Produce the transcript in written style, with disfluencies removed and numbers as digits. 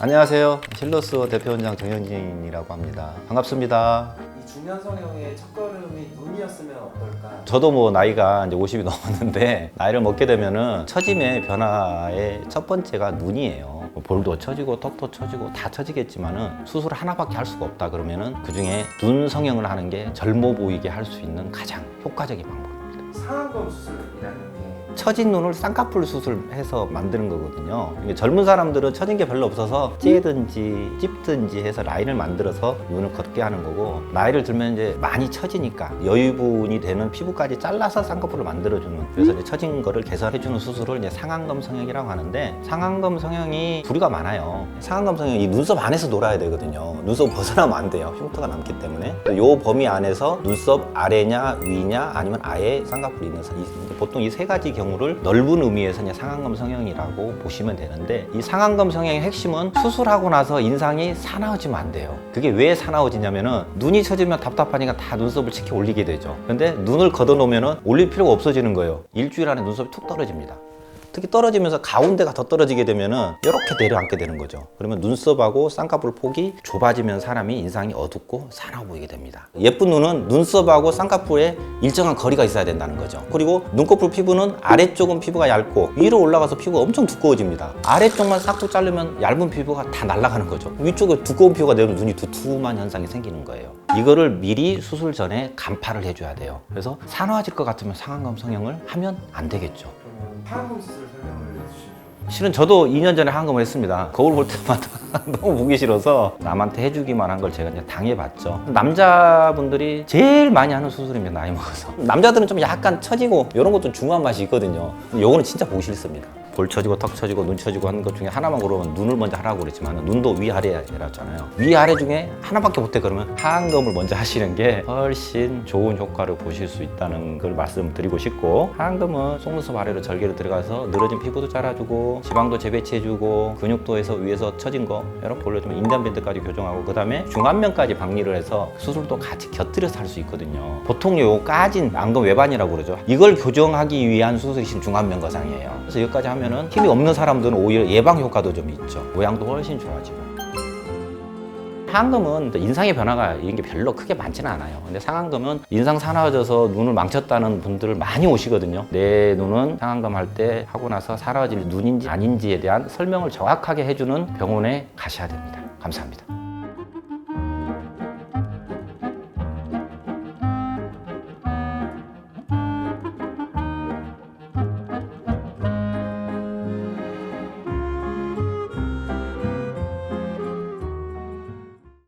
안녕하세요. 실로스 대표원장 정현진이라고 합니다. 반갑습니다. 이 중년 성형의 첫걸음이 눈이었으면 어떨까? 저도 뭐 나이가 이제 50이 넘었는데 나이를 먹게 되면은 처짐의 변화의 첫 번째가 눈이에요. 볼도 처지고 턱도 처지고 다 처지겠지만은 수술 하나밖에 할 수가 없다 그러면은 그 중에 눈 성형을 하는 게 젊어 보이게 할 수 있는 가장 효과적인 방법입니다. 상안검 수술이라는 게 처진 눈을 쌍꺼풀 수술해서 만드는 거거든요. 이게 젊은 사람들은 처진 게 별로 없어서 찌든지 찝든지 해서 라인을 만들어서 눈을 걷게 하는 거고, 나이를 들면 이제 많이 처지니까 여유분이 되는 피부까지 잘라서 쌍꺼풀을 만들어주는, 그래서 이제 처진 거를 개선해주는 수술을 이제 상안검 성형이라고 하는데, 상안검 성형이 부류가 많아요. 상안검 성형이 눈썹 안에서 놀아야 되거든요. 눈썹 벗어나면 안 돼요. 흉터가 남기 때문에. 이 범위 안에서 눈썹 아래냐 위냐 아니면 아예 쌍꺼풀이 있는 보통 이 세 가지 경우를 넓은 의미에서 이제 상안검 성형이라고 보시면 되는데, 이 상안검 성형의 핵심은 수술하고 나서 인상이 사나워지면 안 돼요. 그게 왜 사나워지냐면은 눈이 처지면 답답하니까 다 눈썹을 치켜 올리게 되죠. 근데 눈을 걷어놓으면은 올릴 필요가 없어지는 거예요. 일주일 안에 눈썹이 툭 떨어집니다. 특히 떨어지면서 가운데가 더 떨어지게 되면은 이렇게 내려앉게 되는 거죠. 그러면 눈썹하고 쌍꺼풀 폭이 좁아지면 사람이 인상이 어둡고 사나워 보이게 됩니다. 예쁜 눈은 눈썹하고 쌍꺼풀에 일정한 거리가 있어야 된다는 거죠. 그리고 눈꺼풀 피부는 아래쪽은 피부가 얇고 위로 올라가서 피부가 엄청 두꺼워집니다. 아래쪽만 싹둑 자르면 얇은 피부가 다 날아가는 거죠. 위쪽에 두꺼운 피부가 되면 눈이 두툼한 현상이 생기는 거예요. 이거를 미리 수술 전에 간파를 해줘야 돼요. 그래서 사나워질 것 같으면 상안검 성형을 하면 안 되겠죠. 상안검 수술 설명을 해주시죠. 실은 저도 2년 전에 상안검을 했습니다. 거울 볼 때마다 너무 보기 싫어서 남한테 해주기만 한 걸 제가 이제 당해봤죠. 남자분들이 제일 많이 하는 수술입니다, 나이 먹어서. 남자들은 좀 약간 처지고 이런 것도 중요한 맛이 있거든요. 요거는 진짜 보기 싫습니다. 볼 처지고 턱 처지고 눈 처지고 하는 것 중에 하나만 고르면 눈을 먼저 하라고 그랬지만, 눈도 위아래라잖아요. 위아래 중에 하나밖에 못해. 그러면 하안검을 먼저 하시는 게 훨씬 좋은 효과를 보실 수 있다는 걸 말씀드리고 싶고, 하안검은 속눈썹 아래로 절개로 들어가서 늘어진 피부도 잘라주고 지방도 재배치해주고 근육도에서 위에서 처진 거 이렇게 올려주면 인단밴드까지 교정하고, 그 다음에 중안면까지 박리를 해서 수술도 같이 곁들여서 할 수 있거든요. 보통 요 까진 안검 외반이라고 그러죠. 이걸 교정하기 위한 수술이 지금 중안면 거상이에요. 그래서 여기까지 하면 힘이 없는 사람들은 오히려 예방 효과도 좀 있죠. 모양도 훨씬 좋아지고. 상안검은 인상의 변화가 이런 게 별로 크게 많지는 않아요. 근데 상안검은 인상 사나워져서 눈을 망쳤다는 분들을 많이 오시거든요. 내 눈은 상안검 할 때 하고 나서 사나워질 눈인지 아닌지에 대한 설명을 정확하게 해주는 병원에 가셔야 됩니다. 감사합니다.